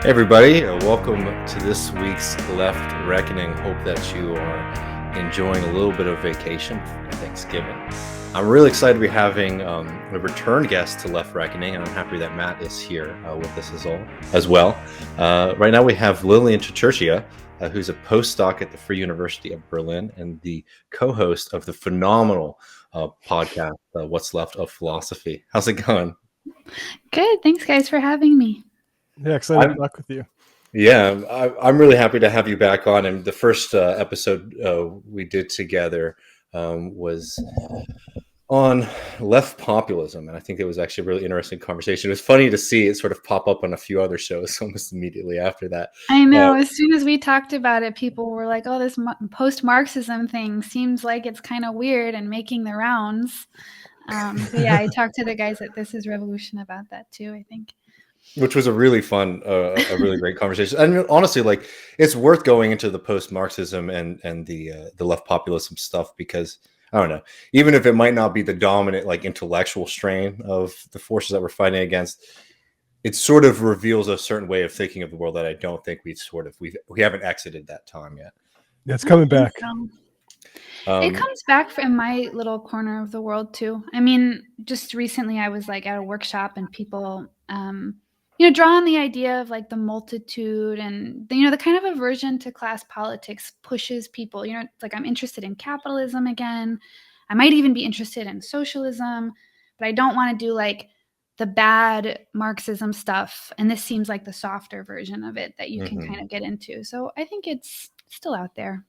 Hey everybody, welcome to this week's Left Reckoning. Hope that you are enjoying a little bit of vacation for Thanksgiving. I'm really excited to be having a return guest to Left Reckoning, and I'm happy that Matt is here with us as well. Right now we have Lillian Cicerchia, who's a postdoc at the Free University of Berlin and the co-host of the phenomenal podcast, What's Left of Philosophy. How's it going? Good. Thanks, guys, for having me. Yeah, excited to talk with you. Yeah, I'm really happy to have you back on. And the first episode we did together was on left populism. And I think it was actually a really interesting conversation. It was funny to see it sort of pop up on a few other shows almost immediately after that. I know. As soon as we talked about it, people were like, oh, this post-marxism thing seems like it's kind of weird and making the rounds. But yeah, I talked to the guys at This Is Revolution about that too, I think. Which was a really fun, a really great conversation. And honestly, like, it's worth going into the post-Marxism and the left populism stuff because, I don't know, even if it might not be the dominant, like, intellectual strain of the forces that we're fighting against, it sort of reveals a certain way of thinking of the world that I don't think we haven't exited that time yet. Yeah, it's coming back. It comes back in my little corner of the world too. I mean, just recently I was like at a workshop and people draw on the idea of like the multitude and the kind of aversion to class politics pushes people, it's like I'm interested in capitalism again. I might even be interested in socialism, but I don't want to do like the bad Marxism stuff. And this seems like the softer version of it that you can kind of get into. So I think it's still out there.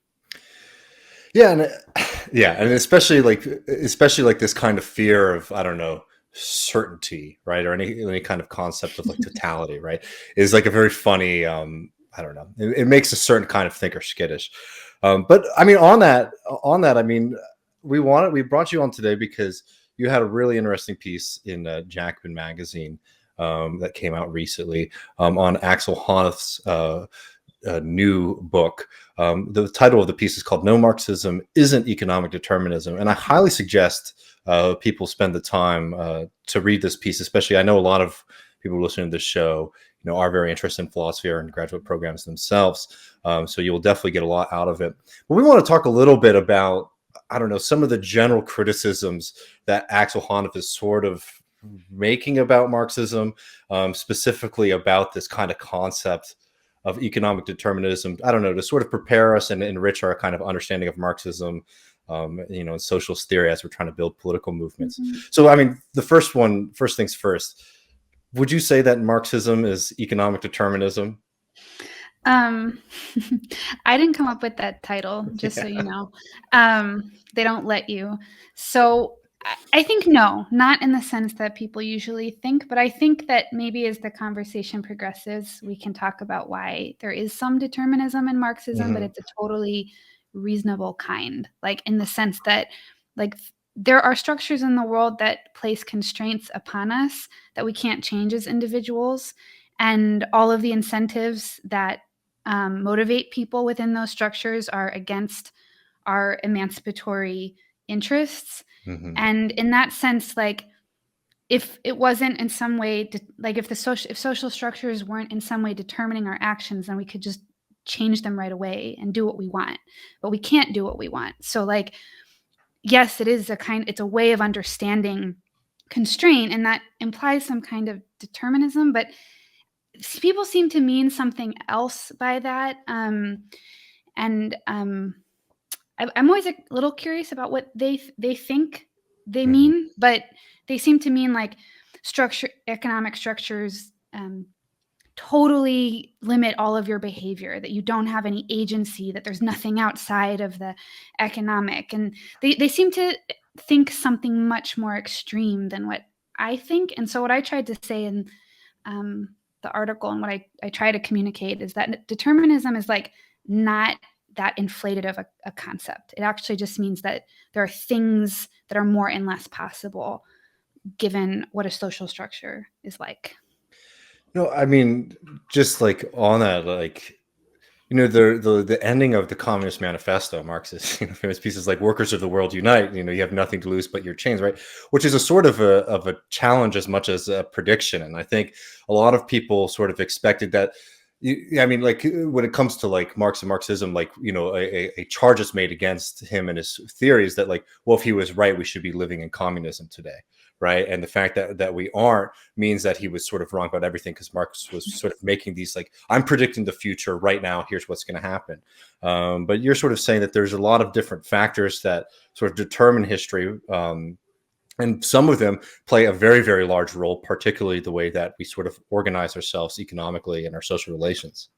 Yeah, and especially like this kind of fear of, I don't know, certainty, right, or any kind of concept of like totality, right, is like a very funny I don't know, it makes a certain kind of thinker skittish. But I mean, on that I mean, we brought you on today because you had a really interesting piece in Jacobin magazine that came out recently on Axel Honneth's new book. The title of the piece is called "No Marxism Isn't Economic Determinism," and I highly suggest people spend the time to read this piece. Especially, I know a lot of people listening to this show, are very interested in philosophy or in graduate programs themselves. So you will definitely get a lot out of it. But we want to talk a little bit about, I don't know, some of the general criticisms that Axel Honneth is sort of making about Marxism, specifically about this kind of concept of economic determinism, I don't know, to sort of prepare us and enrich our kind of understanding of Marxism, and socialist theory as we're trying to build political movements. So, I mean, first things first, would you say that Marxism is economic determinism? I didn't come up with that title, just so you know. They don't let you. So I think no, not in the sense that people usually think, but I think that maybe as the conversation progresses, we can talk about why there is some determinism in Marxism, but it's a totally reasonable kind, like in the sense that like there are structures in the world that place constraints upon us that we can't change as individuals. And all of the incentives that motivate people within those structures are against our emancipatory interests. And in that sense, like if it wasn't in some way, like if social structures weren't in some way determining our actions, then we could just change them right away and do what we want. But we can't do what we want. So like, yes, it's a way of understanding constraint, and that implies some kind of determinism, but people seem to mean something else by that. I'm always a little curious about what they think they mean, but they seem to mean like economic structures totally limit all of your behavior, that you don't have any agency, that there's nothing outside of the economic. And they seem to think something much more extreme than what I think. And so what I tried to say in the article and what I try to communicate is that determinism is like not that inflated of a concept. It actually just means that there are things that are more and less possible given what a social structure is like. No, I mean, just like on that, like, the ending of the Communist Manifesto, Marx's famous pieces like "Workers of the world unite." You have nothing to lose but your chains, right? Which is a sort of a challenge as much as a prediction. And I think a lot of people sort of expected that I mean, like when it comes to like Marx and Marxism, like, a charge is made against him and his theories that like, well, if he was right, we should be living in communism today, right? And the fact that we aren't means that he was sort of wrong about everything, because Marx was sort of making these like, I'm predicting the future right now. Here's what's going to happen. But you're sort of saying that there's a lot of different factors that sort of determine history. And some of them play a very, very large role, particularly the way that we sort of organize ourselves economically and our social relations.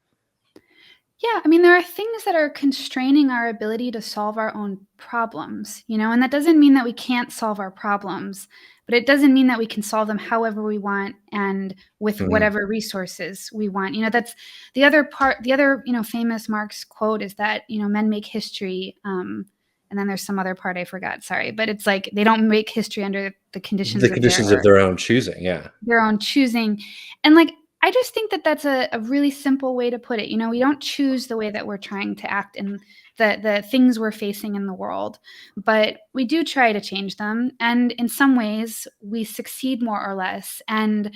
Yeah, I mean, there are things that are constraining our ability to solve our own problems, and that doesn't mean that we can't solve our problems, but it doesn't mean that we can solve them however we want and with whatever resources we want. That's the other part. The other, famous Marx quote is that, men make history. And then there's some other part I forgot. Sorry, but it's like they don't make history under the conditions of their own choosing. Yeah, their own choosing, and like I just think that that's a really simple way to put it. We don't choose the way that we're trying to act and the things we're facing in the world, but we do try to change them. And in some ways, we succeed more or less. And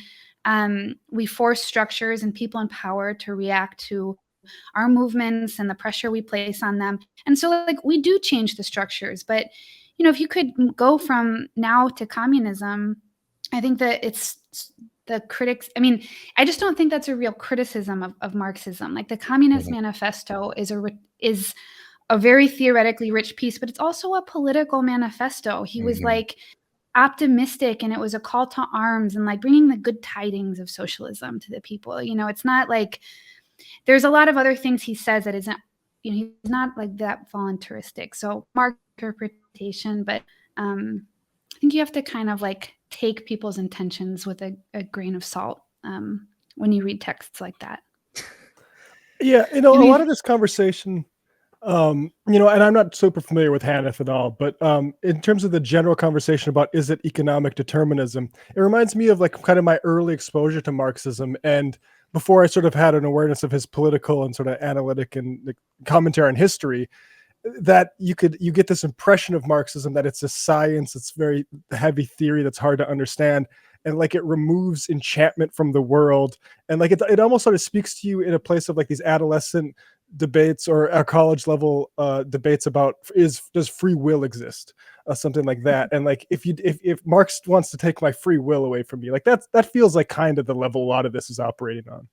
we force structures and people in power to react to our movements and the pressure we place on them. And so like we do change the structures, but if you could go from now to communism, I think that it's the critics. I mean, I just don't think that's a real criticism of Marxism. Like the Communist Manifesto is a very theoretically rich piece, but it's also a political manifesto. He was like optimistic, and it was a call to arms and like bringing the good tidings of socialism to the people. It's not like there's a lot of other things he says that isn't, he's not like that voluntaristic. So Marx interpretation, but I think you have to kind of like take people's intentions with a grain of salt when you read texts like that. Yeah, a lot of this conversation, and I'm not super familiar with Hanneth at all, but in terms of the general conversation about is it economic determinism, it reminds me of like kind of my early exposure to Marxism, and before I sort of had an awareness of his political and sort of analytic and commentary on history, that you get this impression of Marxism that it's a science, it's very heavy theory that's hard to understand, and like it removes enchantment from the world, and like it almost sort of speaks to you in a place of like these adolescent debates or college level debates about does free will exist, something like that. And like if Marx wants to take my free will away from me, like that feels like kind of the level a lot of this is operating on.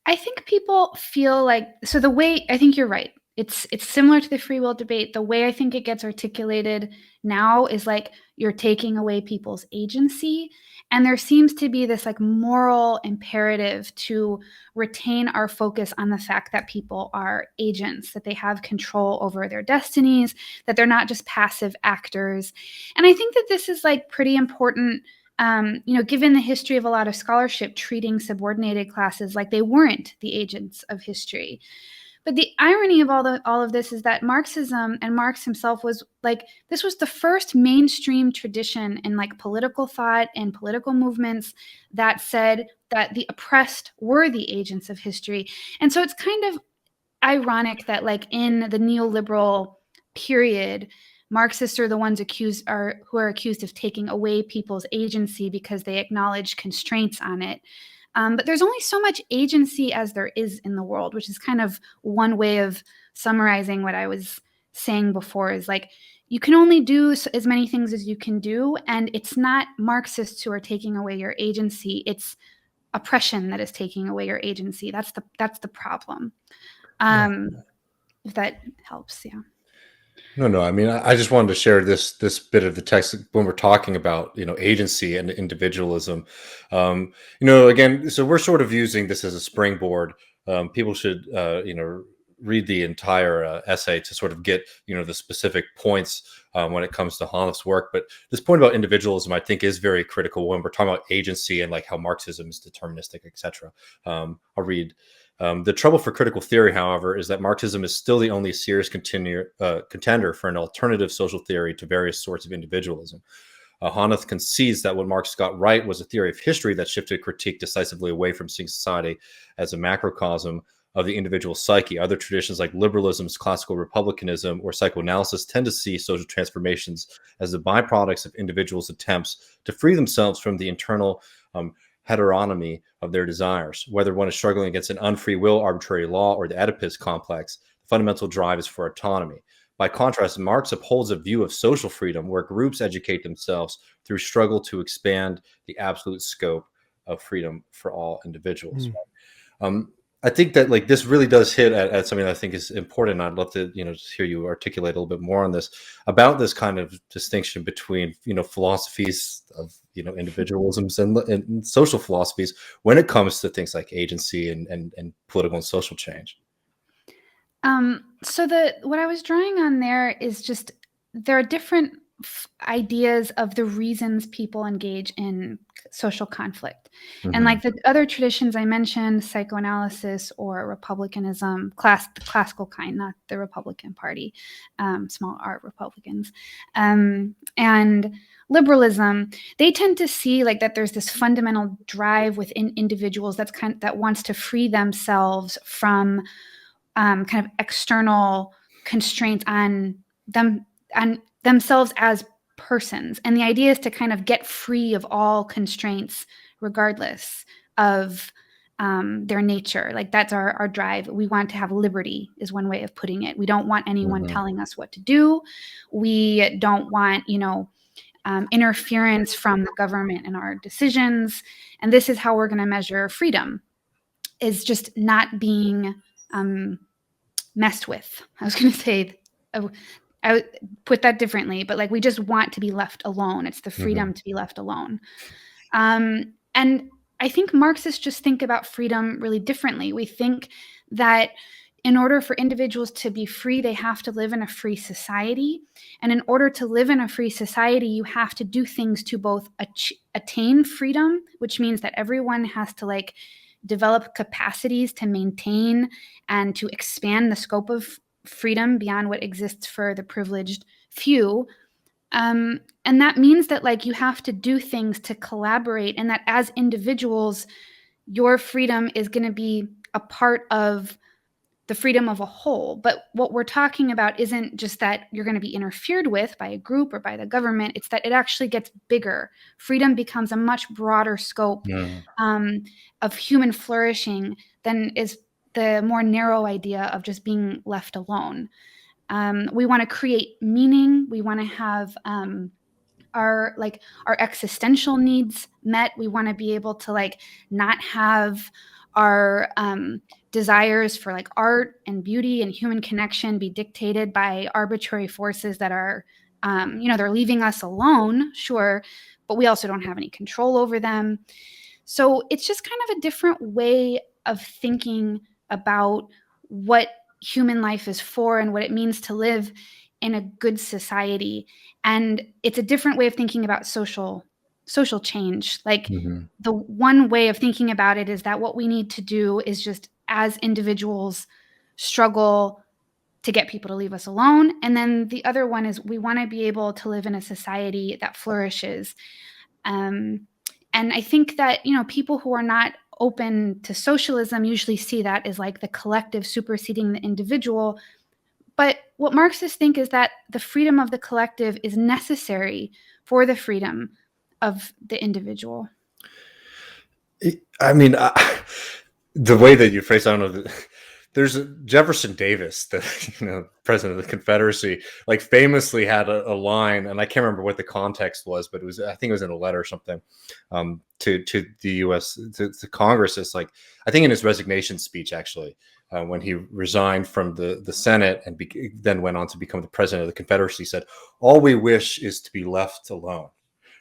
I think people feel like, so the way, I think you're right. It's similar to the free will debate. The way I think it gets articulated now is like you're taking away people's agency. And there seems to be this like moral imperative to retain our focus on the fact that people are agents, that they have control over their destinies, that they're not just passive actors. And I think that this is like pretty important, given the history of a lot of scholarship treating subordinated classes like they weren't the agents of history. But the irony of all of this is that Marxism and Marx himself was like, this was the first mainstream tradition in like political thought and political movements that said that the oppressed were the agents of history. And so it's kind of ironic that like in the neoliberal period, Marxists are the ones who are accused of taking away people's agency because they acknowledge constraints on it. But there's only so much agency as there is in the world, which is kind of one way of summarizing what I was saying before, is like you can only do as many things as you can do. And it's not Marxists who are taking away your agency. It's oppression that is taking away your agency. That's the problem. If that helps. Yeah. No. I mean, I just wanted to share this bit of the text when we're talking about, agency and individualism. Again, so we're sort of using this as a springboard. People should, read the entire essay to sort of get, the specific points when it comes to Hanneth's work. But this point about individualism, I think, is very critical when we're talking about agency and like how Marxism is deterministic, etc. I'll read. The trouble for critical theory, however, is that Marxism is still the only serious contender for an alternative social theory to various sorts of individualism. Hanneth concedes that what Marx got right was a theory of history that shifted critique decisively away from seeing society as a macrocosm of the individual psyche. Other traditions like liberalism's classical republicanism or psychoanalysis tend to see social transformations as the byproducts of individuals' attempts to free themselves from the internal heteronomy of their desires. Whether one is struggling against an unfree will, arbitrary law, or the Oedipus complex, the fundamental drive is for autonomy. By contrast, Marx upholds a view of social freedom where groups educate themselves through struggle to expand the absolute scope of freedom for all individuals. I think that like this really does hit at something that I think is important. I'd love to, just hear you articulate a little bit more on this, about this kind of distinction between, philosophies of, individualisms and social philosophies when it comes to things like agency and political and social change. So what I was drawing on there is just there are different ideas of the reasons people engage in social conflict. And like the other traditions I mentioned, psychoanalysis or republicanism, the classical kind, not the Republican Party, small r Republicans, and liberalism, they tend to see like that there's this fundamental drive within individuals that wants to free themselves from kind of external constraints on themselves as persons. And the idea is to kind of get free of all constraints, regardless of their nature. Like that's our drive. We want to have liberty, is one way of putting it. We don't want anyone telling us what to do. We don't want, interference from the government in our decisions. And this is how we're going to measure freedom, is just not being messed with. I was going to say, I would put that differently, but like we just want to be left alone. It's the freedom to be left alone. And I think Marxists just think about freedom really differently. We think that in order for individuals to be free, they have to live in a free society. And in order to live in a free society, you have to do things to both attain freedom, which means that everyone has to like develop capacities to maintain and to expand the scope of freedom beyond what exists for the privileged few. And that means that like you have to do things to collaborate, and that as individuals, your freedom is going to be a part of the freedom of a whole. But what we're talking about isn't just that you're going to be interfered with by a group or by the government. It's that it actually gets bigger. Freedom becomes a much broader scope of human flourishing than is the more narrow idea of just being left alone. We want to create meaning. We want to have our existential needs met. We want to be able to like not have our desires for like art and beauty and human connection be dictated by arbitrary forces that are, they're leaving us alone, sure, but we also don't have any control over them. So it's just kind of a different way of thinking about what human life is for and what it means to live in a good society. And it's a different way of thinking about social change. Like the one way of thinking about it is that what we need to do is just as individuals struggle to get people to leave us alone. And then the other one is we want to be able to live in a society that flourishes. And I think that, people who are not open to socialism usually see that as like the collective superseding the individual. But what Marxists think is that the freedom of the collective is necessary for the freedom of the individual. I mean, the way that you phrase, I don't know, there's Jefferson Davis, the president of the Confederacy, like famously had a line, and I can't remember what the context was, but I think it was in a letter or something, to the U.S. to Congress. It's like, I think in his resignation speech, actually, when he resigned from the Senate and then went on to become the president of the Confederacy, said, "All we wish is to be left alone."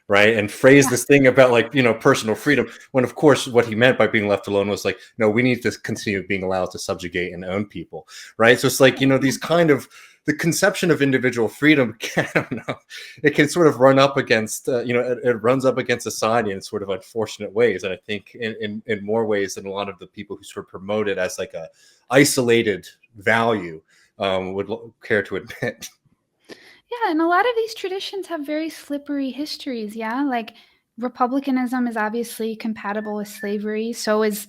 Right. And phrase this thing about like, personal freedom, when of course what he meant by being left alone was like, no, we need to continue being allowed to subjugate and own people. Right. So it's like, these kind of the conception of individual freedom, I don't know, it can sort of run up against, it runs up against society in sort of unfortunate ways. And I think in more ways than a lot of the people who sort of promote it as like a isolated value would care to admit. Yeah, and a lot of these traditions have very slippery histories, yeah? Like republicanism is obviously compatible with slavery, so is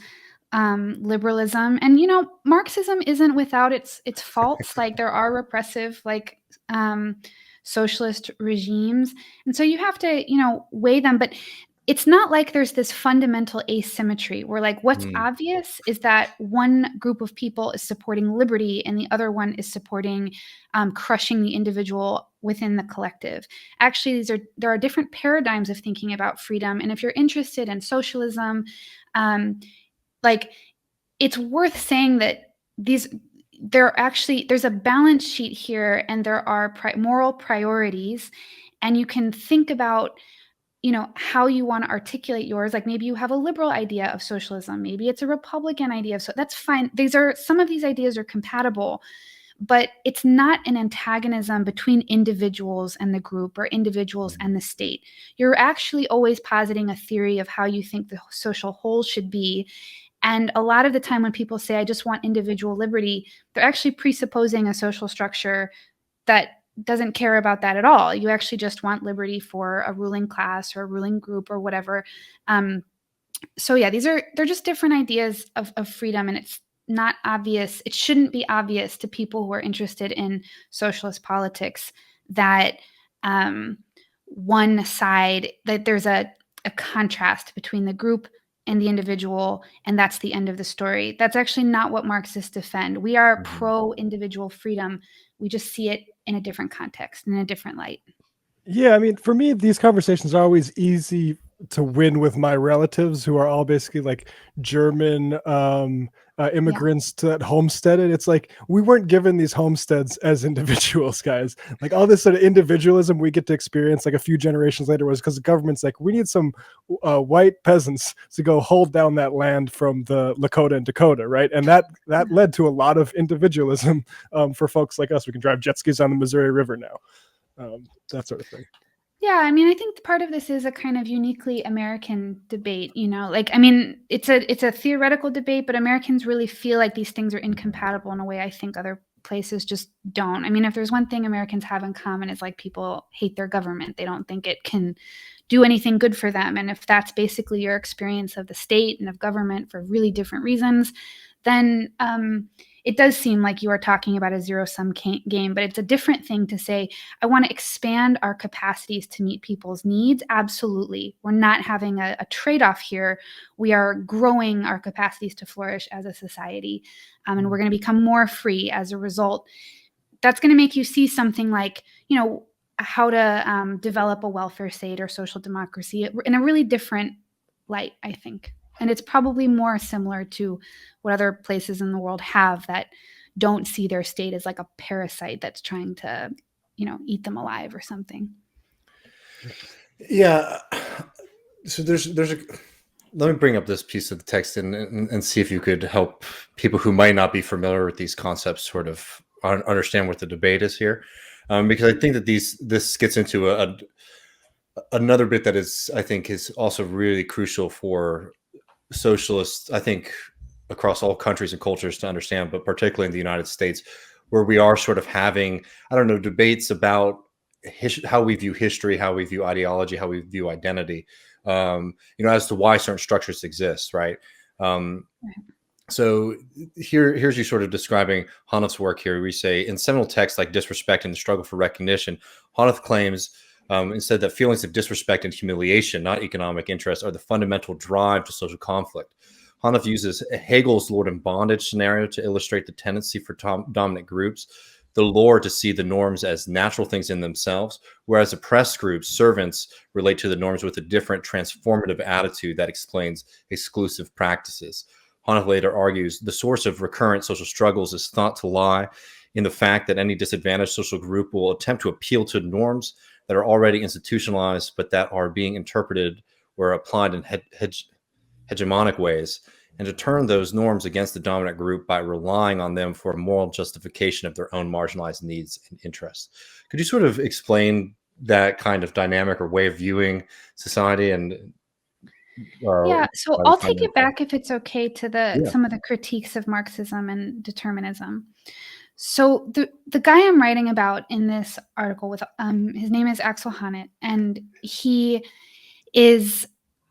liberalism. And, Marxism isn't without its faults. Like there are repressive, like socialist regimes. And so you have to, weigh them. But it's not like there's this fundamental asymmetry where like what's obvious is that one group of people is supporting liberty and the other one is supporting crushing the individual within the collective. Actually, there are different paradigms of thinking about freedom. And if you're interested in socialism, like it's worth saying that there's a balance sheet here, and there are moral priorities, and you can think about how you want to articulate yours. Like maybe you have a liberal idea of socialism, maybe it's a Republican idea of that's fine. Some of these ideas are compatible, but it's not an antagonism between individuals and the group or individuals and the state. You're actually always positing a theory of how you think the social whole should be. And a lot of the time when people say, I just want individual liberty, they're actually presupposing a social structure that doesn't care about that at all. You actually just want liberty for a ruling class or a ruling group or whatever. So yeah, they're just different ideas of freedom, and it's not obvious. It shouldn't be obvious to people who are interested in socialist politics that one side, that there's a contrast between the group and the individual, and that's the end of the story. That's actually not what Marxists defend. We are pro-individual freedom. We just see it in a different context, in a different light. Yeah, I mean, for me, these conversations are always easy to win with my relatives, who are all basically like German immigrants that homesteaded. It's like we weren't given these homesteads as individuals, guys. Like all this sort of individualism we get to experience like a few generations later was because the government's like, we need some white peasants to go hold down that land from the Lakota and Dakota, right? And that led to a lot of individualism for folks like us. We can drive jet skis on the Missouri River now. That sort of thing. Yeah, I mean, I think part of this is a kind of uniquely American debate, like, I mean, it's a theoretical debate, but Americans really feel like these things are incompatible in a way I think other places just don't. I mean, if there's one thing Americans have in common, is like people hate their government. They don't think it can do anything good for them. And if that's basically your experience of the state and of government for really different reasons, then it does seem like you are talking about a zero-sum game, but it's a different thing to say, I want to expand our capacities to meet people's needs. Absolutely. We're not having a trade-off here. We are growing our capacities to flourish as a society, and we're going to become more free as a result. That's going to make you see something like, how to develop a welfare state or social democracy in a really different light, I think. And it's probably more similar to what other places in the world have that don't see their state as like a parasite that's trying to, eat them alive or something. Yeah. So let me bring up this piece of the text and see if you could help people who might not be familiar with these concepts sort of understand what the debate is here. Because I think that this gets into another bit that I think is also really crucial for socialists, I think, across all countries and cultures to understand, but particularly in the United States, where we are sort of having, debates about how we view history, how we view ideology, how we view identity, as to why certain structures exist, right? So here's you sort of describing Hanoth's work here. We say, in seminal texts like Disrespect and the Struggle for Recognition, Hanoth claims instead that feelings of disrespect and humiliation, not economic interest, are the fundamental drive to social conflict. Hanoth uses Hegel's Lord in Bondage scenario to illustrate the tendency for dominant groups, the lure to see the norms as natural things in themselves, whereas oppressed groups, servants, relate to the norms with a different transformative attitude that explains exclusive practices. Hanoth later argues the source of recurrent social struggles is thought to lie in the fact that any disadvantaged social group will attempt to appeal to norms that are already institutionalized, but that are being interpreted or applied in hegemonic ways, and to turn those norms against the dominant group by relying on them for a moral justification of their own marginalized needs and interests. Could you sort of explain that kind of dynamic or way of viewing society? And yeah, so I'll take it back, if it's okay, to some of the critiques of Marxism and determinism. So the guy I'm writing about in this article, with his name is Axel Honneth, and he is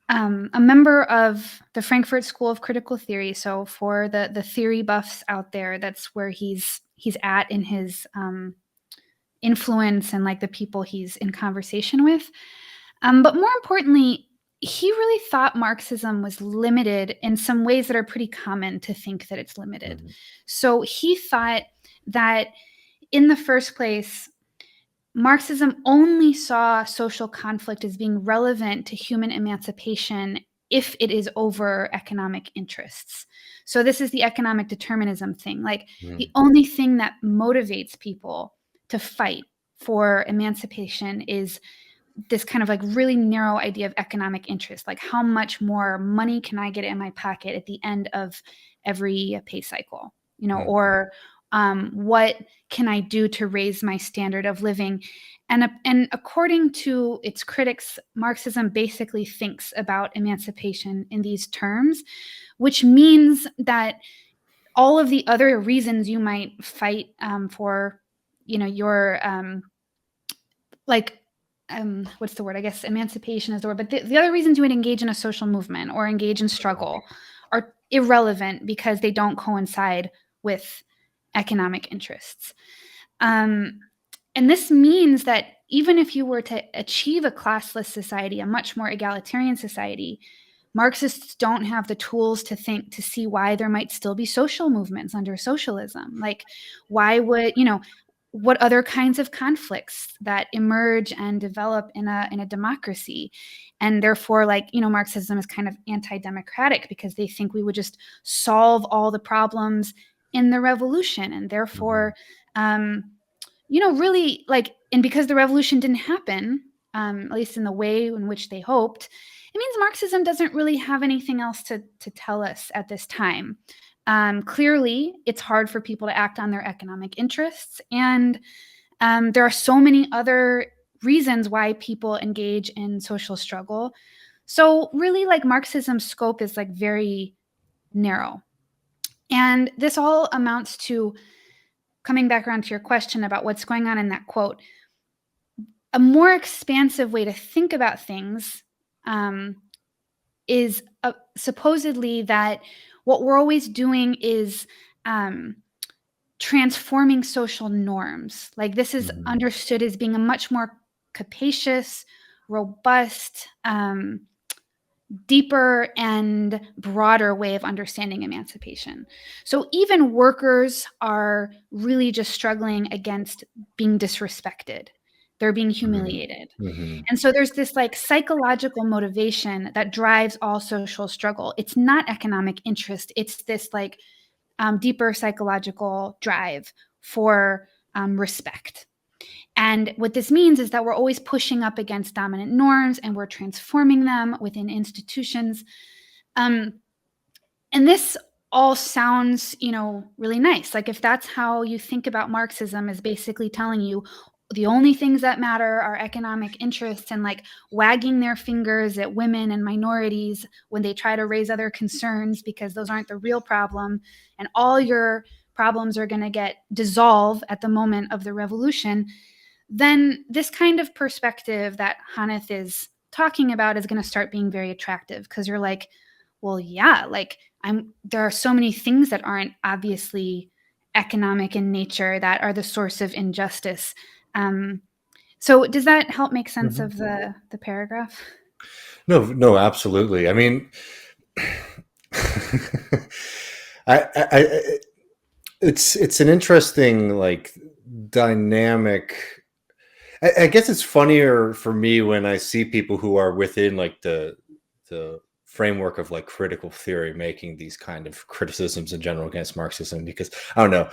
a member of the Frankfurt School of Critical Theory. So for the theory buffs out there, that's where he's at in his influence and like the people he's in conversation with. But more importantly, he really thought Marxism was limited in some ways that are pretty common to think that it's limited. Mm-hmm. So he thought that in the first place, Marxism only saw social conflict as being relevant to human emancipation if it is over economic interests. So this is the economic determinism thing. Like the only thing that motivates people to fight for emancipation is this kind of like really narrow idea of economic interest. Like how much more money can I get in my pocket at the end of every pay cycle, you know, or what can I do to raise my standard of living? And according to its critics, Marxism basically thinks about emancipation in these terms, which means that all of the other reasons you might fight for, you know, your what's the word? I guess emancipation is the word, but the other reasons you would engage in a social movement or engage in struggle are irrelevant because they don't coincide with economic interests. And this means that even if you were to achieve a classless society, a much more egalitarian society, Marxists don't have the tools to see why there might still be social movements under socialism. Like, why would, you know, what other kinds of conflicts that emerge and develop in a democracy? And therefore, like, you know, Marxism is kind of anti-democratic because they think we would just solve all the problems in the revolution. And therefore, you know, really like, and because the revolution didn't happen, at least in the way in which they hoped, it means Marxism doesn't really have anything else to tell us at this time. Clearly, it's hard for people to act on their economic interests. And there are so many other reasons why people engage in social struggle. So really, like, Marxism's scope is like very narrow. And this all amounts to, coming back around to your question about what's going on in that quote, a more expansive way to think about things is supposedly that what we're always doing is transforming social norms. Like this is understood as being a much more capacious, robust, deeper and broader way of understanding emancipation. So even workers are really just struggling against being disrespected. They're being humiliated. And so there's this like psychological motivation that drives all social struggle. It's not economic interest. It's this like deeper psychological drive for respect. And what this means is that we're always pushing up against dominant norms and we're transforming them within institutions. And this all sounds, you know, really nice. Like if that's how you think about Marxism, is basically telling you the only things that matter are economic interests and like wagging their fingers at women and minorities when they try to raise other concerns because those aren't the real problem. And all your problems are going to get dissolved at the moment of the revolution. Then this kind of perspective that Haneth is talking about is going to start being very attractive because you're like, well, yeah, like there are so many things that aren't obviously economic in nature that are the source of injustice. So does that help make sense of the paragraph? No, absolutely. I mean, it's an interesting like dynamic. I guess it's funnier for me when I see people who are within like the framework of like critical theory making these kind of criticisms in general against Marxism, because I don't know.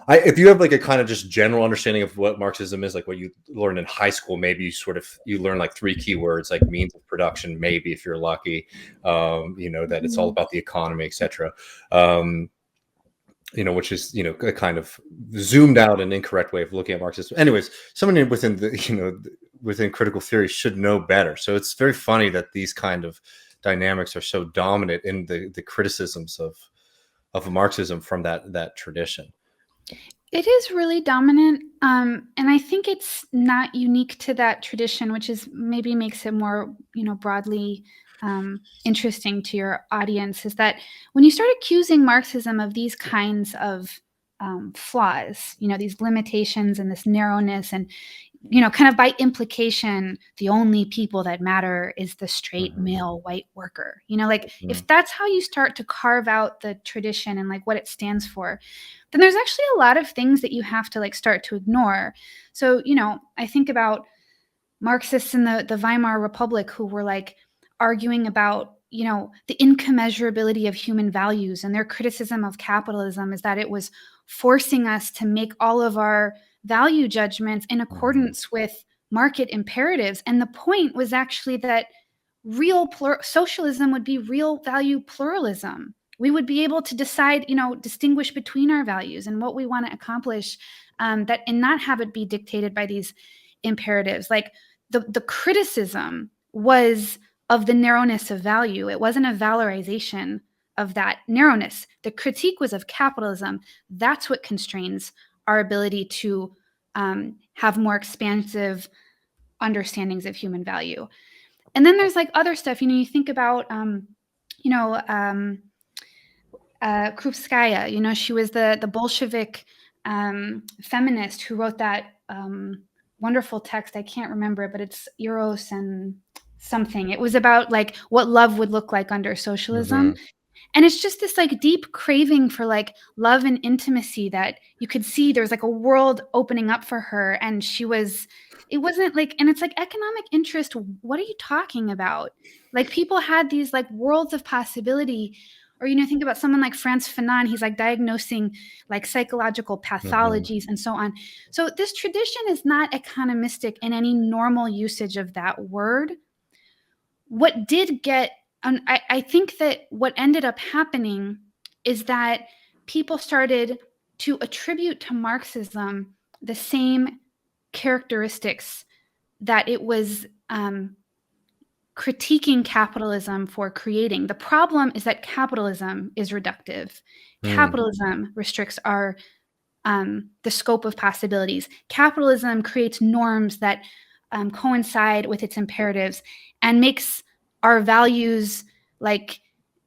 If you have like a kind of just general understanding of what Marxism is, like what you learned in high school, maybe you learn like 3 keywords, like means of production, maybe if you're lucky, you know, that it's all about the economy, etc. You know, which is, you know, a kind of zoomed out and incorrect way of looking at Marxism. Anyways, someone within the, you know, within critical theory should know better. So it's very funny that these kind of dynamics are so dominant in the criticisms of Marxism from that tradition. It is really dominant. And I think it's not unique to that tradition, which is maybe makes it more, you know, broadly interesting to your audience, is that when you start accusing Marxism of these kinds of flaws, these limitations and this narrowness, and kind of by implication, the only people that matter is the straight male white worker. If that's how you start to carve out the tradition and like what it stands for, then there's actually a lot of things that you have to like start to ignore. So, I think about Marxists in the Weimar Republic who were like arguing about, the incommensurability of human values, and their criticism of capitalism is that it was forcing us to make all of our value judgments in accordance with market imperatives. And the point was actually that real socialism would be real value pluralism. We would be able to decide, distinguish between our values and what we want to accomplish, that and not have it be dictated by these imperatives. Like the criticism was of the narrowness of value. It wasn't a valorization of that narrowness. The critique was of capitalism. That's what constrains our ability to have more expansive understandings of human value. And then there's like other stuff, you think about, Krupskaya, she was the Bolshevik feminist who wrote that wonderful text. I can't remember it, but it's Eros and something. It was about like what love would look like under socialism. And it's just this like deep craving for like love and intimacy that you could see there's like a world opening up for her. And it wasn't like, and it's like economic interest. What are you talking about? Like people had these like worlds of possibility. Or, think about someone like Frantz Fanon. He's like diagnosing like psychological pathologies and so on. So this tradition is not economistic in any normal usage of that word. What did get, I think that what ended up happening is that people started to attribute to Marxism the same characteristics that it was critiquing capitalism for creating. The problem is that capitalism is reductive. Capitalism restricts our the scope of possibilities. Capitalism creates norms that coincide with its imperatives and makes our values like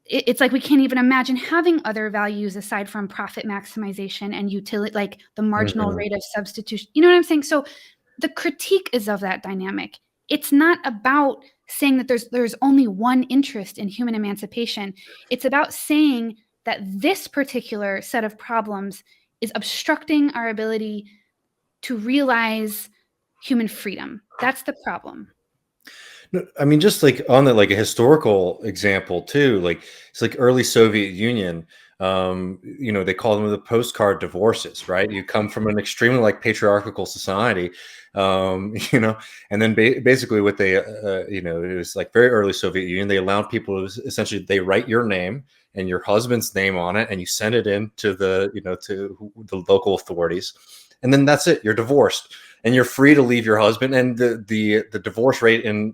it's like we can't even imagine having other values aside from profit maximization and utility, like the marginal rate of substitution. You know what I'm saying? So the critique is of that dynamic. It's not about saying that there's only one interest in human emancipation. It's about saying that this particular set of problems is obstructing our ability to realize human freedom. That's the problem. No, I mean, just like on the like a historical example too, like it's like early Soviet Union. They call them the postcard divorces, right? You come from an extremely like patriarchal society, and then basically what they, it was like very early Soviet Union. They allowed people to essentially they write your name and your husband's name on it, and you send it in to the to the local authorities, and then that's it. You're divorced. And you're free to leave your husband. And the divorce rate in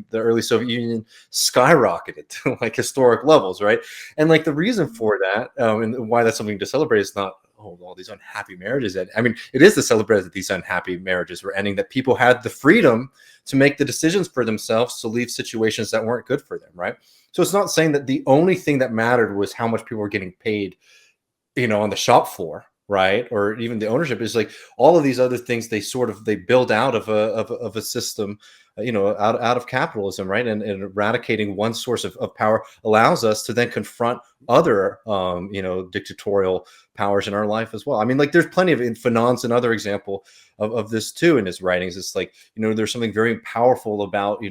the early Soviet Union skyrocketed to like historic levels, right? And like the reason for that, and why that's something to celebrate is not all these unhappy marriages. I mean, it is to celebrate that these unhappy marriages were ending, that people had the freedom to make the decisions for themselves to leave situations that weren't good for them, right? So it's not saying that the only thing that mattered was how much people were getting paid, on the shop floor, right? Or even the ownership. Is like all of these other things they build out of a system, out of capitalism, right? And eradicating one source of power allows us to then confront other dictatorial powers in our life as well. I mean, like there's plenty of Fanon's another example of this too in his writings. It's like, there's something very powerful about,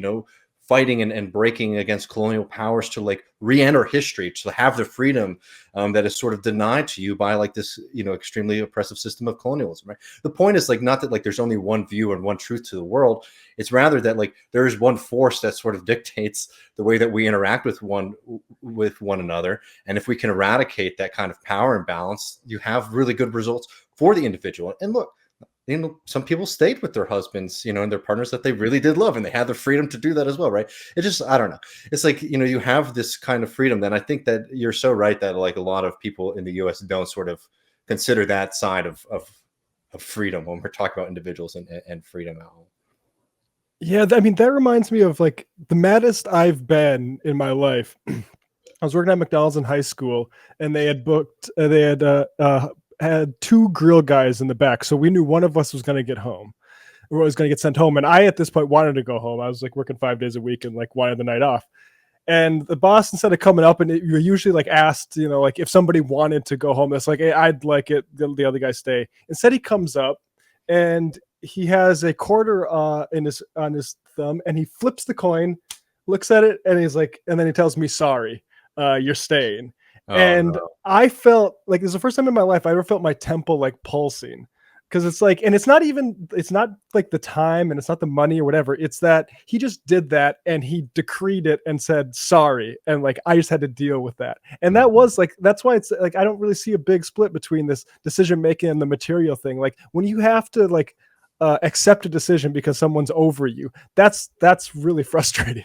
fighting and breaking against colonial powers to like re-enter history, to have the freedom that is sort of denied to you by like this, extremely oppressive system of colonialism, right? The point is like not that like there's only one view and one truth to the world. It's rather that like there is one force that sort of dictates the way that we interact with one another. And if we can eradicate that kind of power imbalance, you have really good results for the individual. And look, some people stayed with their husbands, and their partners that they really did love, and they had the freedom to do that as well, right? It just, I don't know. It's like, you have this kind of freedom. Then I think that you're so right that like a lot of people in the US don't sort of consider that side of freedom when we're talking about individuals and freedom at home. Yeah, I mean, that reminds me of like the maddest I've been in my life. I was working at McDonald's in high school, and they had had 2 grill guys in the back, so we knew one of us was going to get home, or was going to get sent home. And I, at this point, wanted to go home. I was like working 5 days a week and like wanted the night off. And the boss, instead of coming up, and you're usually like asked, you know, like if somebody wanted to go home, it's like, hey, I'd like it, the other guy stay. Instead, he comes up and he has a quarter on his thumb, and he flips the coin, looks at it, and he's like, and then he tells me, sorry, you're staying. Oh, And no. I felt like this is the first time in my life I ever felt my temple like pulsing, because it's like, and it's not like the time, and it's not the money or whatever. It's that he just did that, and he decreed it and said sorry, and like I just had to deal with that. And that was like, that's why it's like I don't really see a big split between this decision making and the material thing. Like when you have to like accept a decision because someone's over you, that's really frustrating.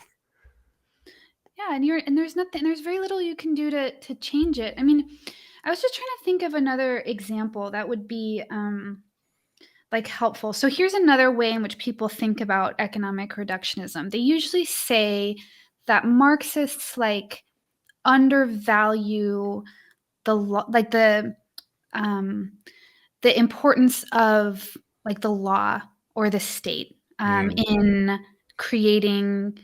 Yeah, and there's very little you can do to change it. I mean, I was just trying to think of another example that would be like helpful. So here's another way in which people think about economic reductionism. They usually say that Marxists like undervalue the importance of like the law or the state in creating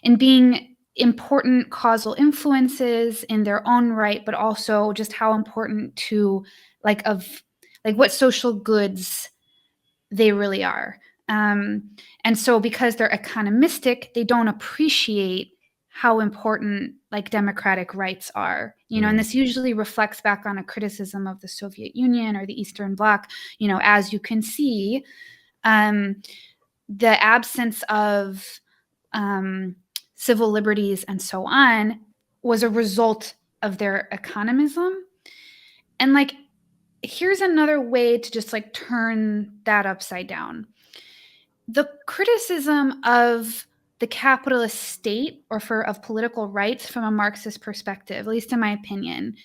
in being important causal influences in their own right, but also just how important to what social goods they really are. And so because they're economistic, they don't appreciate how important like democratic rights are, you know, and this usually reflects back on a criticism of the Soviet Union or the Eastern Bloc. You know, as you can see, the absence of civil liberties and so on was a result of their economism. And like, here's another way to just like turn that upside down. The criticism of the capitalist state of political rights from a Marxist perspective, at least in my opinion,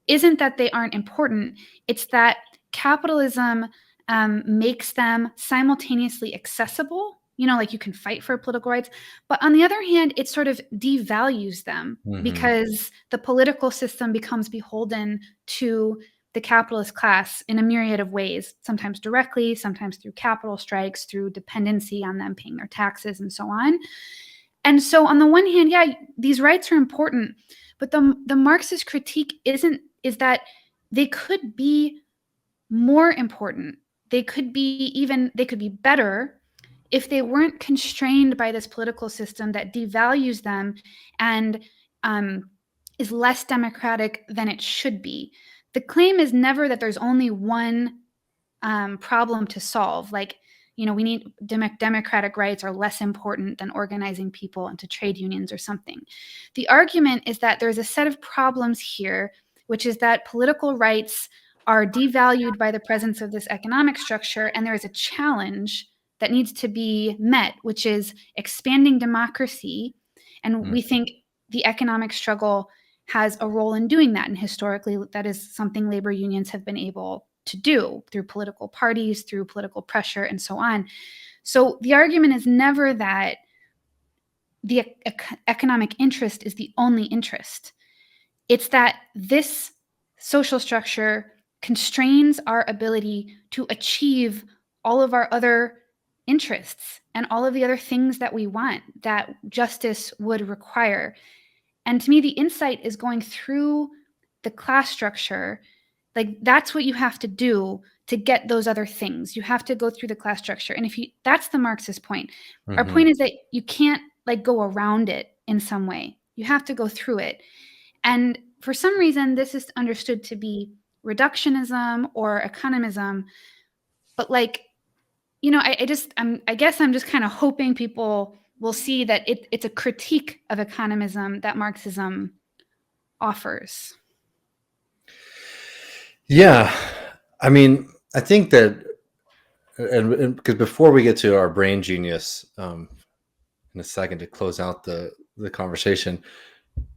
isn't that they aren't important. It's that capitalism makes them simultaneously accessible. You know, like you can fight for political rights, but on the other hand, it sort of devalues them because the political system becomes beholden to the capitalist class in a myriad of ways, sometimes directly, sometimes through capital strikes, through dependency on them paying their taxes and so on. And so on the one hand, yeah, these rights are important, but the Marxist critique is that they could be more important. They could be better if they weren't constrained by this political system that devalues them and is less democratic than it should be. The claim is never that there's only one problem to solve. Like, you know, we need democratic rights are less important than organizing people into trade unions or something. The argument is that there's a set of problems here, which is that political rights are devalued by the presence of this economic structure, and there is a challenge that needs to be met, which is expanding democracy. And we think the economic struggle has a role in doing that. And historically, that is something labor unions have been able to do through political parties, through political pressure, and so on. So the argument is never that the economic interest is the only interest. It's that this social structure constrains our ability to achieve all of our other interests and all of the other things that we want, that justice would require. And to me, the insight is going through the class structure. Like, that's what you have to do to get those other things. You have to go through the class structure. And that's the Marxist point. Our point is that you can't like go around it in some way. You have to go through it. And for some reason, this is understood to be reductionism or economism. But like, you know, I guess I'm just kind of hoping people will see that it's a critique of economism that Marxism offers. Yeah, I mean, I think that, and because before we get to our brain genius in a second to close out the conversation,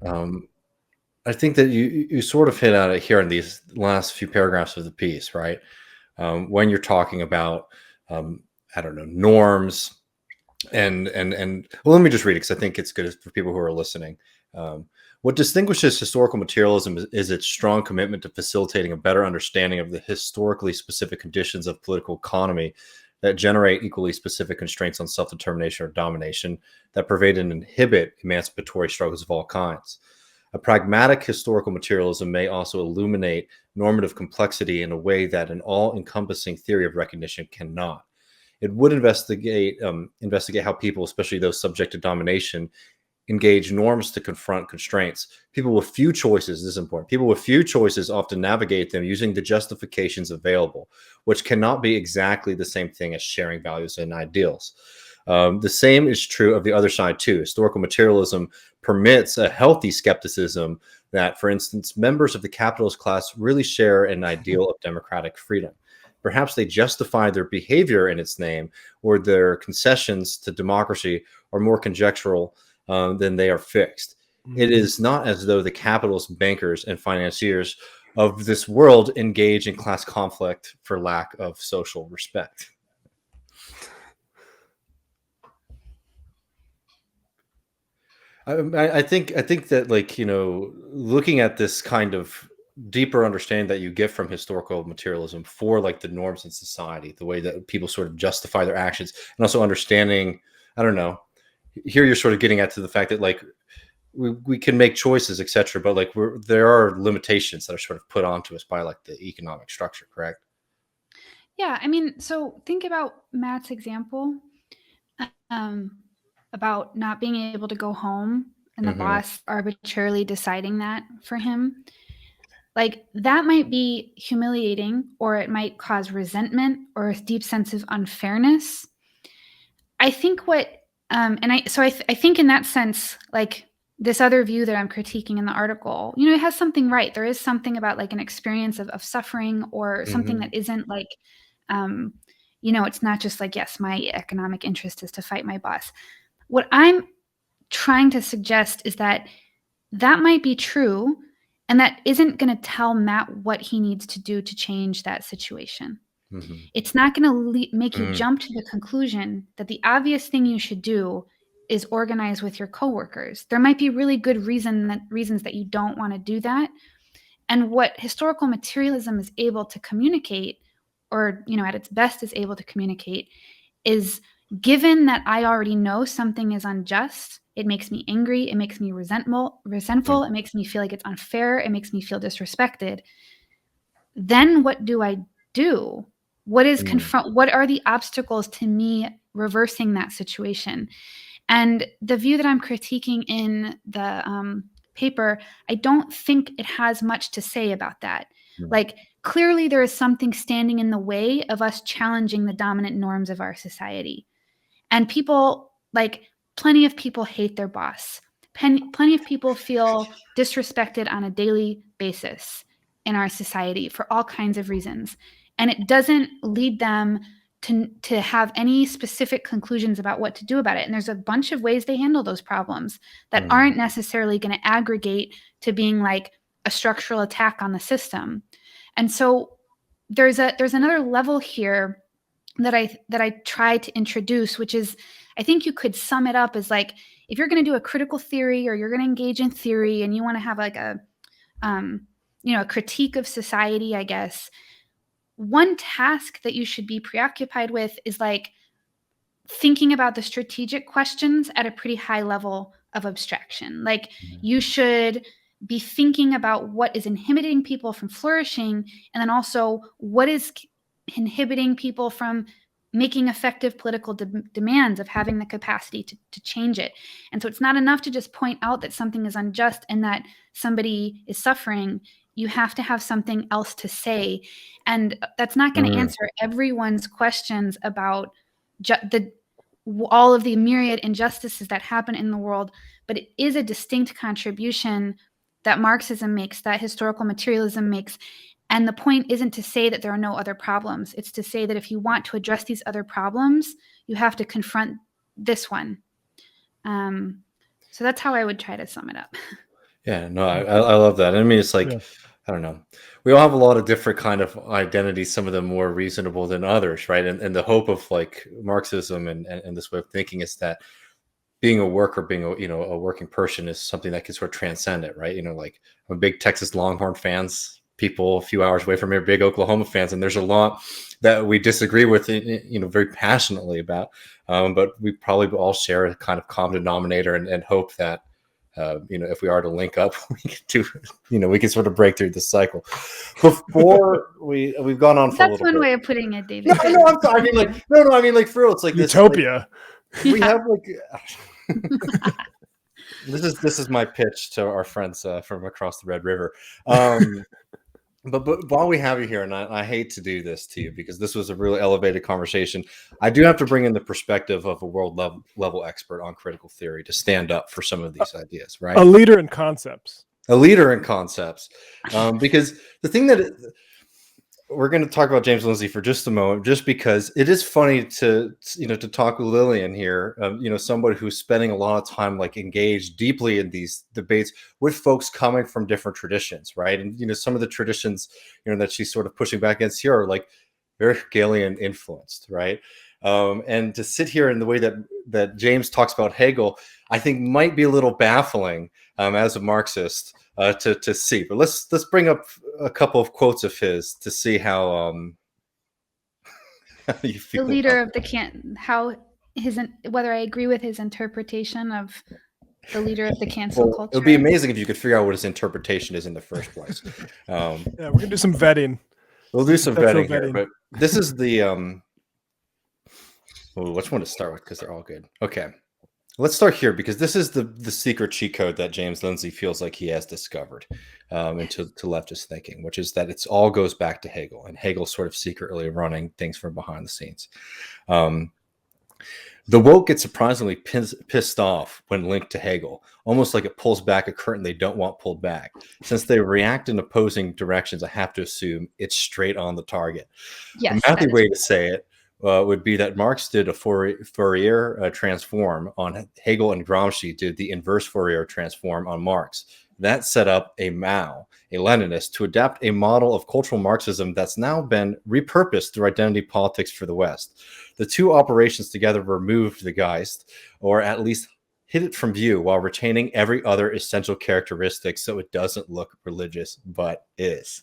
I think that you sort of hit at it here in these last few paragraphs of the piece, right? When you're talking about I don't know, norms and well, let me just read it because I think it's good for people who are listening. What distinguishes historical materialism is its strong commitment to facilitating a better understanding of the historically specific conditions of political economy that generate equally specific constraints on self-determination or domination that pervade and inhibit emancipatory struggles of all kinds. A pragmatic historical materialism may also illuminate normative complexity in a way that an all-encompassing theory of recognition cannot. It would investigate how people, especially those subject to domination, engage norms to confront constraints. People with few choices, this is important, people with few choices often navigate them using the justifications available, which cannot be exactly the same thing as sharing values and ideals. The same is true of the other side too. Historical materialism permits a healthy skepticism that, for instance, members of the capitalist class really share an ideal of democratic freedom. Perhaps they justify their behavior in its name, or their concessions to democracy are more conjectural than they are fixed. It is not as though the capitalist bankers and financiers of this world engage in class conflict for lack of social respect. I think that, like, looking at this kind of deeper understanding that you get from historical materialism for like the norms in society, the way that people sort of justify their actions, and also understanding, I don't know, here you're sort of getting at to the fact that like we can make choices, etc., but like there are limitations that are sort of put onto us by like the economic structure, correct? Yeah, I mean, so think about Matt's example about not being able to go home and the boss arbitrarily deciding that for him. Like, that might be humiliating, or it might cause resentment or a deep sense of unfairness. I think I think in that sense, like this other view that I'm critiquing in the article, it has something right. There is something about like an experience of suffering, or something that isn't like, it's not just like, yes, my economic interest is to fight my boss. What I'm trying to suggest is that might be true, and that isn't going to tell Matt what he needs to do to change that situation. It's not going to make you jump to the conclusion that the obvious thing you should do is organize with your coworkers. There might be really good reasons that you don't want to do that. And what historical materialism is able to communicate, or at its best is able to communicate, is, given that I already know something is unjust, it makes me angry, it makes me resentful, it makes me feel like it's unfair, it makes me feel disrespected. Then what do I do? What are the obstacles to me reversing that situation? And the view that I'm critiquing in the paper, I don't think it has much to say about that. Like, clearly there is something standing in the way of us challenging the dominant norms of our society. And people, like, plenty of people hate their boss. Plenty of people feel disrespected on a daily basis in our society for all kinds of reasons. And it doesn't lead them to have any specific conclusions about what to do about it. And there's a bunch of ways they handle those problems that aren't necessarily going to aggregate to being like a structural attack on the system. And so there's another level here that I try to introduce, which is, I think you could sum it up as like, if you're going to do a critical theory, or you're going to engage in theory, and you want to have like a critique of society, I guess, one task that you should be preoccupied with is like thinking about the strategic questions at a pretty high level of abstraction. Like, you should be thinking about what is inhibiting people from flourishing, and then also what is inhibiting people from making effective political demands, of having the capacity to change it. And so it's not enough to just point out that something is unjust and that somebody is suffering. You have to have something else to say. And that's not going to answer everyone's questions about all of the myriad injustices that happen in the world, but it is a distinct contribution that Marxism makes, that historical materialism makes. And the point isn't to say that there are no other problems. It's to say that if you want to address these other problems, you have to confront this one. So that's how I would try to sum it up. Yeah, no, I love that. I mean, it's like, I don't know. We all have a lot of different kind of identities, some of them more reasonable than others, right? And the hope of like Marxism and this way of thinking is that being a worker, being a working person is something that can sort of transcend it, right? Like I'm a big Texas Longhorn fans. People a few hours away from here, big Oklahoma fans, and there's a lot that we disagree with, very passionately about. But we probably all share a kind of common denominator, and hope that, if we are to link up, we can sort of break through the cycle. Before we've gone on for a little bit. That's one way of putting it, David. No, I mean, like for real, it's like utopia. We have like this is my pitch to our friends from across the Red River. But while we have you here, and I hate to do this to you because this was a really elevated conversation, I do have to bring in the perspective of a world level expert on critical theory to stand up for some of these ideas, right? A leader in concepts. Because the thing that we're going to talk about James Lindsay for just a moment, just because it is funny to talk with Lillian here, somebody who's spending a lot of time like engaged deeply in these debates with folks coming from different traditions, right? And some of the traditions that she's sort of pushing back against here are like very Hegelian influenced, right? And to sit here in the way that James talks about Hegel, I think might be a little baffling as a Marxist. To see, but let's bring up a couple of quotes of his to see how you feel. The leader of whether I agree with his interpretation of the leader of the cancel culture. It would be amazing if you could figure out what his interpretation is in the first place. Yeah, we're gonna do some vetting. We'll do some vetting here, but this is the which one to start with because they're all good. Okay. Let's start here because this is the secret cheat code that James Lindsay feels like he has discovered into leftist thinking, which is that it all goes back to Hegel, and Hegel sort of secretly running things from behind the scenes. The woke get surprisingly pissed off when linked to Hegel, almost like it pulls back a curtain they don't want pulled back. Since they react in opposing directions, I have to assume it's straight on the target. Yes, a mathy way to say it would be that Marx did a Fourier transform on Hegel, and Gramsci did the inverse Fourier transform on Marx. That set up a Mao, a Leninist, to adapt a model of cultural Marxism that's now been repurposed through identity politics for the West. The two operations together removed the Geist, or at least hid it from view, while retaining every other essential characteristic so it doesn't look religious, but is.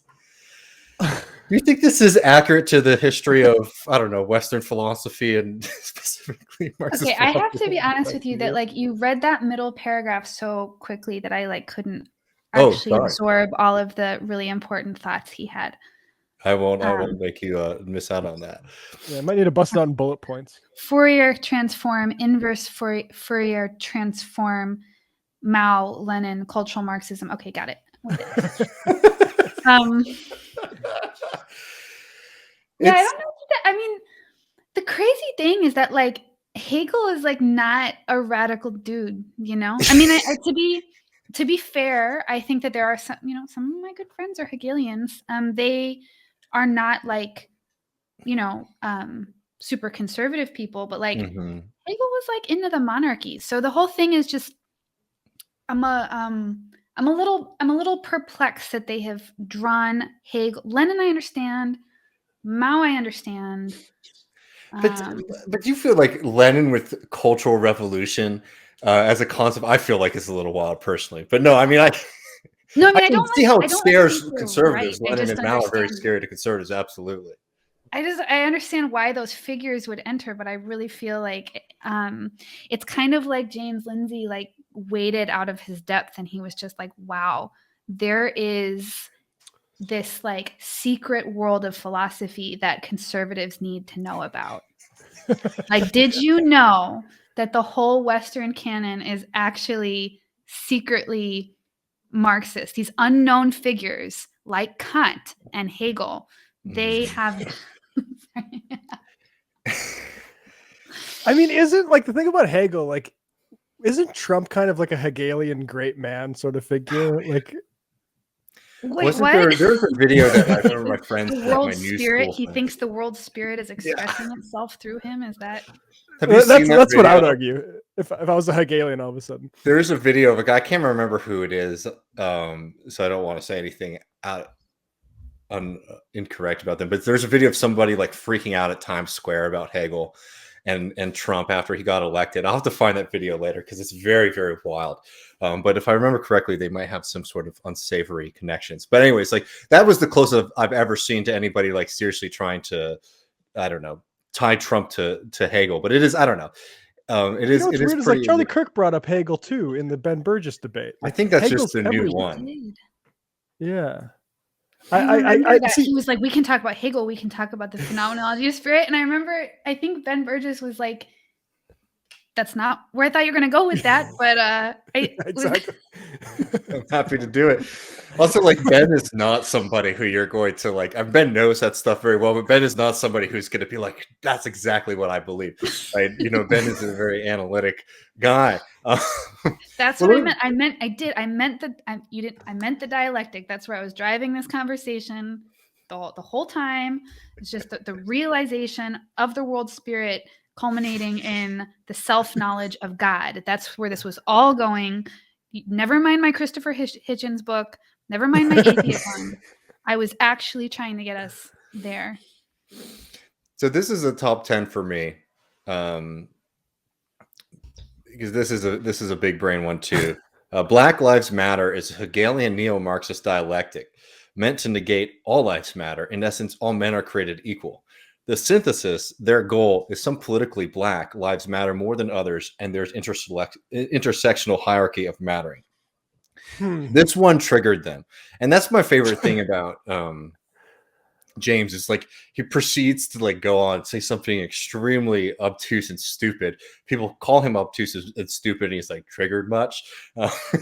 Do you think this is accurate to the history of, I don't know, Western philosophy and specifically Marxist philosophy? I have to be honest with you that like you read that middle paragraph so quickly that I like couldn't actually absorb all of the really important thoughts he had. I won't make you miss out on that. Yeah, I might need to bust it out in bullet points. Fourier transform, inverse Fourier transform, Mao, Lenin, cultural Marxism. Okay, got it. Yeah, I don't know. I mean, the crazy thing is that like Hegel is like not a radical dude, I mean, to be fair, I think that there are some of my good friends are Hegelians. They are not like, super conservative people, but like Hegel was like into the monarchy. So the whole thing is just, I'm a little perplexed that they have drawn Hegel. Lenin, I understand. Mao, I understand. But you feel like Lenin with Cultural Revolution as a concept, I feel like it's a little wild personally. But no, I mean, I don't see how it scares conservatives. Right. Lenin and Mao are very scary to conservatives. Absolutely. I understand why those figures would enter, but I really feel like it's kind of like James Lindsay like waded out of his depth, and he was just like, wow, there is this like secret world of philosophy that conservatives need to know about. Like, did you know that the whole Western canon is actually secretly Marxist? These unknown figures like Kant and Hegel, they have I mean, isn't like the thing about Hegel, like, isn't Trump kind of like a Hegelian great man sort of figure? Like, wait, what? There's a video that I remember my friends the world spirit. He thinks the world spirit is expressing itself through him. Is that? That's what I would argue. If I was a Hegelian, all of a sudden, there's a video of a guy. I can't remember who it is, so I don't want to say anything incorrect about them. But there's a video of somebody like freaking out at Times Square about Hegel, and Trump after he got elected. I'll have to find that video later because it's very, very wild. But if I remember correctly, they might have some sort of unsavory connections. But anyways, like that was the closest I've ever seen to anybody like seriously trying to, I don't know, tie Trump to Hegel. But it is, I don't know. It is. It is weird, pretty. Like Charlie Kirk brought up Hegel too in the Ben Burgess debate. I think that's Hegel's just the new one. Yeah. I see. He was like, we can talk about Hegel, we can talk about the phenomenology of spirit. And I remember, I think Ben Burgess was like, that's not where I thought you were going to go with that. But Exactly. I'm happy to do it. Also, like Ben is not somebody who you're going to like. Ben knows that stuff very well, but Ben is not somebody who's going to be like, "That's exactly what I believe." Right? You know, Ben is a very analytic guy. That's what I meant. I meant the dialectic. That's where I was driving this conversation the whole time. It's just the realization of the world spirit culminating in the self-knowledge of God. That's where this was all going. Never mind my Christopher Hitchens book. Never mind my atheism. I was actually trying to get us there. So this is a top 10 for me, because this is a big brain one too. Black Lives Matter is a Hegelian neo-Marxist dialectic meant to negate all lives matter. In essence, all men are created equal. The synthesis, their goal is some politically black lives matter more than others, and there's intersectional hierarchy of mattering. This one triggered them. And that's my favorite thing about James is like he proceeds to like go on and say something extremely obtuse and stupid. People call him obtuse and stupid, and he's like, triggered much?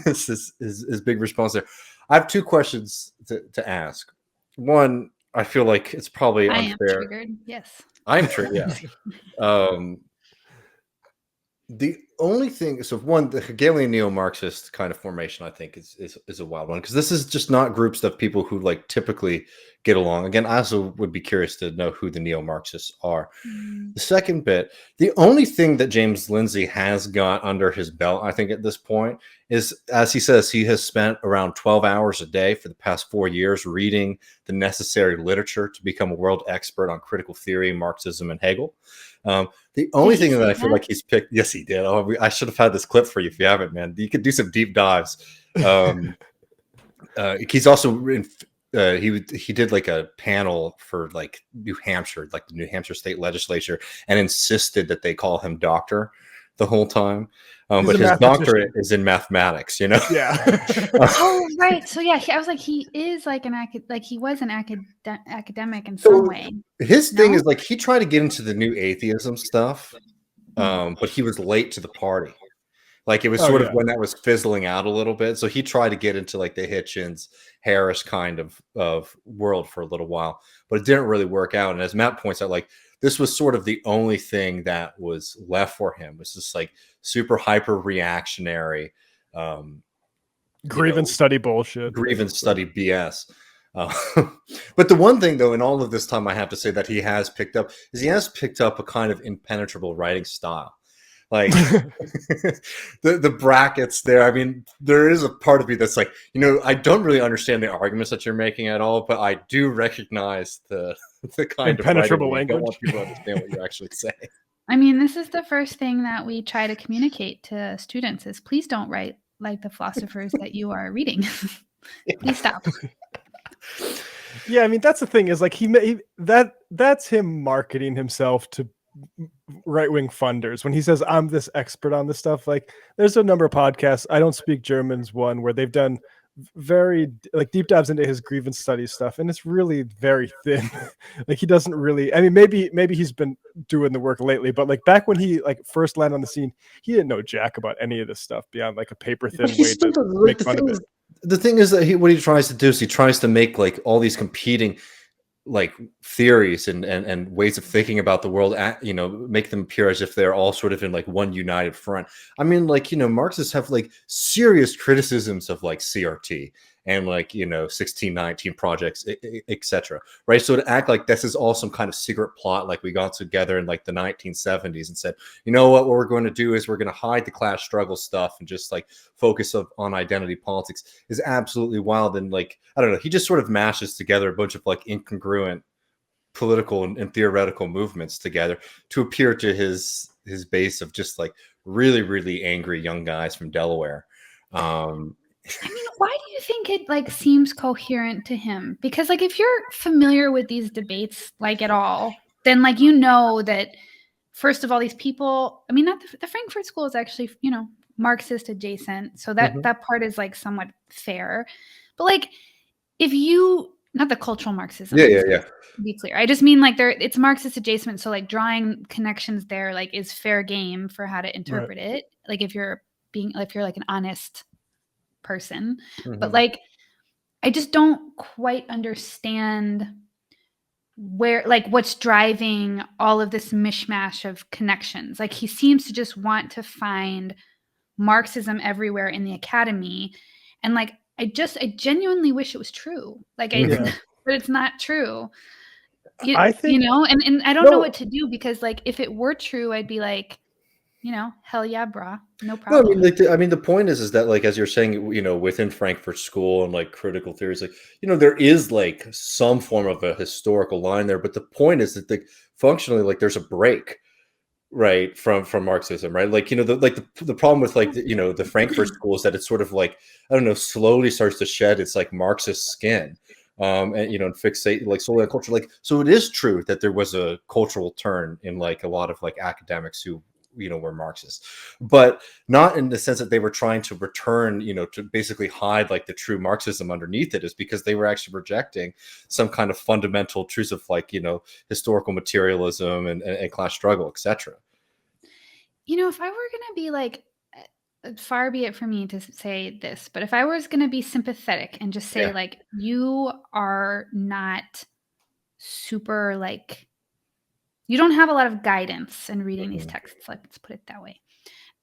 This is his big response there. I have two questions to ask. One, I feel like it's probably unfair. I am triggered. Yes. I'm triggered. Yeah. The only thing, so one, the Hegelian neo-Marxist kind of formation, I think is a wild one, because this is just not groups of people who like typically get along. Again, I also would be curious to know who the neo-Marxists are. The second bit, the only thing that James Lindsay has got under his belt, I think at this point, is, as he says, he has spent around 12 hours a day for the past 4 years reading the necessary literature to become a world expert on critical theory, Marxism, and Hegel. The only thing that I feel like he's picked, yes, he did. Oh, I should have had this clip for you if you haven't, man. You could do some deep dives. He's also he did like a panel for like New Hampshire, like the New Hampshire state legislature, and insisted that they call him doctor the whole time. But his doctorate is in mathematics, you know? Yeah. Oh, right. So yeah, I was like, he is like he was an academic in some way. His thing is like he tried to get into the new atheism stuff, but he was late to the party. Like it was sort of when that was fizzling out a little bit. So he tried to get into like the Hitchens, Harris kind of world for a little while, but it didn't really work out. And as Matt points out, like this was sort of the only thing that was left for him. It was just like super hyper reactionary grievance study bullshit, grievance study BS. But the one thing though, in all of this time, I have to say that he has picked up a kind of impenetrable writing style. Like the brackets there. I mean, there is a part of me that's like, you know, I don't really understand the arguments that you're making at all, but I do recognize the kind impenetrable of language. I don't want people to understand what you're actually saying. I mean, this is the first thing that we try to communicate to students is please don't write like the philosophers that you are reading. Please stop. Yeah, I mean, that's the thing is like that's him marketing himself to right-wing funders when he says I'm this expert on this stuff. Like there's a number of podcasts, I Don't Speak German's one, where they've done very like deep dives into his grievance study stuff, and it's really very thin. Like he doesn't really, I mean, maybe he's been doing the work lately, but like back when he like first landed on the scene, he didn't know jack about any of this stuff beyond like a paper thin way to make fun of it. The thing is that what he tries to do is he tries to make like all these competing like theories and ways of thinking about the world, you know, make them appear as if they're all sort of in like one united front. I mean, like, you know, Marxists have like serious criticisms of like CRT and like, you know, 1619 projects, etc. Right. So to act like this is all some kind of secret plot, like we got together in like the 1970s and said, you know what we're going to do is we're going to hide the class struggle stuff and just like focus on identity politics is absolutely wild. And like, I don't know, he just sort of mashes together a bunch of like incongruent political and theoretical movements together to appear to his base of just like really, really angry young guys from Delaware. I mean, why do you think it like seems coherent to him? Because like if you're familiar with these debates like at all, then like you know that first of all, these people, I mean, not the Frankfurt School is actually, you know, Marxist adjacent. So that part is like somewhat fair. But like if you, not the cultural Marxism. Yeah. To be clear. I just mean like it's Marxist adjacent. So like drawing connections there like is fair game for how to interpret it. Like if you're like an honest person. But like I just don't quite understand where like what's driving all of this mishmash of connections. Like he seems to just want to find Marxism everywhere in the academy, and like I genuinely wish it was true. Like but it's not true. I think, you know, and I don't know what to do, because like if it were true, I'd be like, you know, hell yeah, brah, no problem. No, I mean, the point is that like, as you're saying, you know, within Frankfurt School and like critical theories, like, you know, there is like some form of a historical line there, but the point is that functionally, like, there's a break, right, from Marxism, right? Like, you know, the problem with like you know, the Frankfurt School is that it's sort of like, I don't know, slowly starts to shed its like Marxist skin. And you know, and fixate like solely on culture. Like, so it is true that there was a cultural turn in like a lot of like academics who, you know, were Marxists, but not in the sense that they were trying to return, you know, to basically hide like the true Marxism underneath it, is because they were actually rejecting some kind of fundamental truths of like, you know, historical materialism and class struggle, etc. You know, if I were going to be like, far be it from me to say this, but if I was going to be sympathetic and just say like, you are not super like, you don't have a lot of guidance in reading these texts, let's put it that way.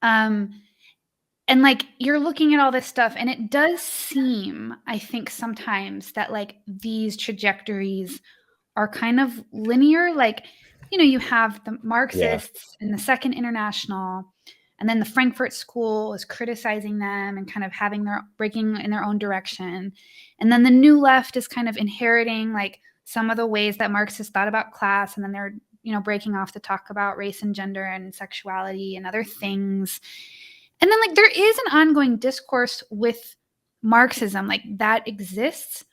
And like you're looking at all this stuff, and it does seem, I think sometimes, that like these trajectories are kind of linear. Like, you know, you have the Marxists in the Second International, and then the Frankfurt School is criticizing them and kind of breaking in their own direction. And then the New Left is kind of inheriting like some of the ways that Marxists thought about class, and then they're, you know, breaking off to talk about race and gender and sexuality and other things. And then like there is an ongoing discourse with Marxism, like that exists.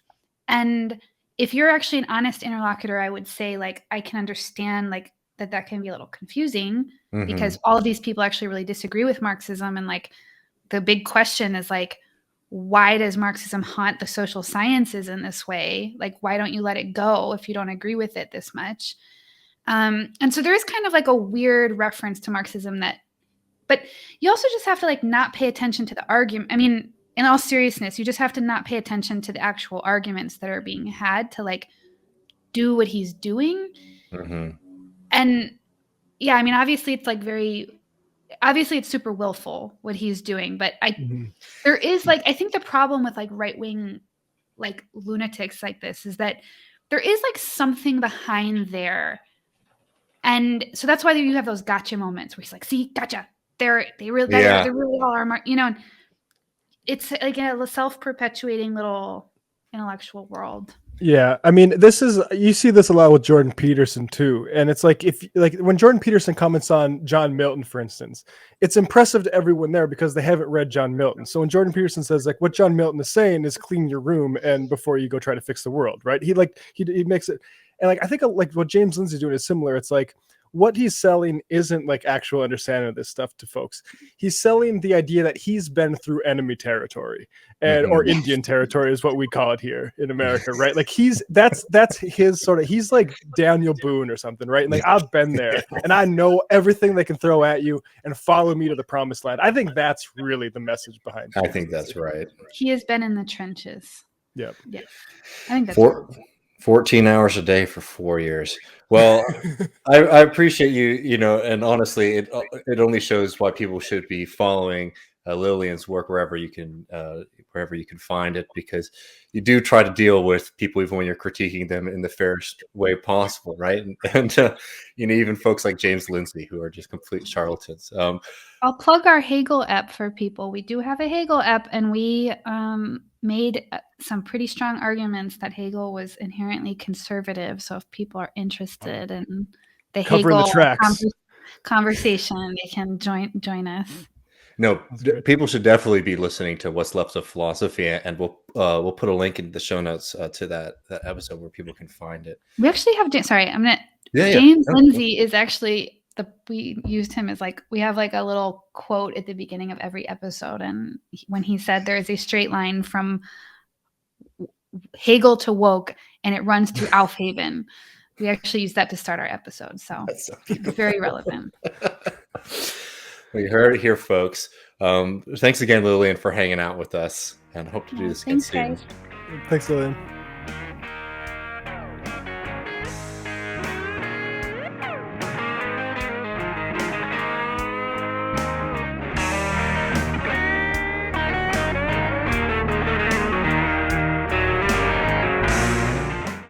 And if you're actually an honest interlocutor, I would say like I can understand like that can be a little confusing, because all of these people actually really disagree with Marxism. And like the big question is like, why does Marxism haunt the social sciences in this way? Like, why don't you let it go if you don't agree with it this much? And so there is kind of like a weird reference to Marxism but you also just have to like not pay attention to the argument. I mean, in all seriousness, you just have to not pay attention to the actual arguments that are being had to like do what he's doing. And yeah, I mean, obviously it's super willful what he's doing, but there is like, I think the problem with like right-wing like lunatics like this is that there is like something behind there. And so that's why you have those gotcha moments where he's like, see, gotcha. They really all are, you know, and it's like a self-perpetuating little intellectual world. Yeah, I mean, you see this a lot with Jordan Peterson too, and it's like when Jordan Peterson comments on John Milton, for instance, it's impressive to everyone there because they haven't read John Milton. So when Jordan Peterson says like what John Milton is saying is clean your room and before you go try to fix the world, right? He makes it, and like I think like what James Lindsay's doing is similar. It's like what he's selling isn't like actual understanding of this stuff to folks. He's selling the idea that he's been through enemy territory or Indian territory is what we call it here in America, right? Like that's his sort of, he's like Daniel Boone or something, right? And like I've been there and I know everything they can throw at you and follow me to the promised land. I think that's really the message behind it. I think that's right. He has been in the trenches. Yep. Yeah. I think that's right. 14 hours a day for 4 years. Well, I appreciate you, you know, and honestly, it only shows why people should be following Lillian's work wherever you can find it, because you do try to deal with people even when you're critiquing them in the fairest way possible, right? And even folks like James Lindsay, who are just complete charlatans. I'll plug our Hegel app for people. We do have a Hegel app, and we made some pretty strong arguments that Hegel was inherently conservative. So if people are interested in the Covering Hegel the tracks. conversation, they can join us. No, people should definitely be listening to What's Left of Philosophy, and we'll put a link in the show notes to that episode where people can find it. We actually have James Lindsay is actually we used him as we have a little quote at the beginning of every episode, and when he said there is a straight line from Hegel to woke and it runs through Aufheben, we actually use that to start our episode, so it's very relevant. Well, you heard it here, folks. Thanks again, Lillian, for hanging out with us, and hope to do this again soon. Guys. Thanks, Lillian.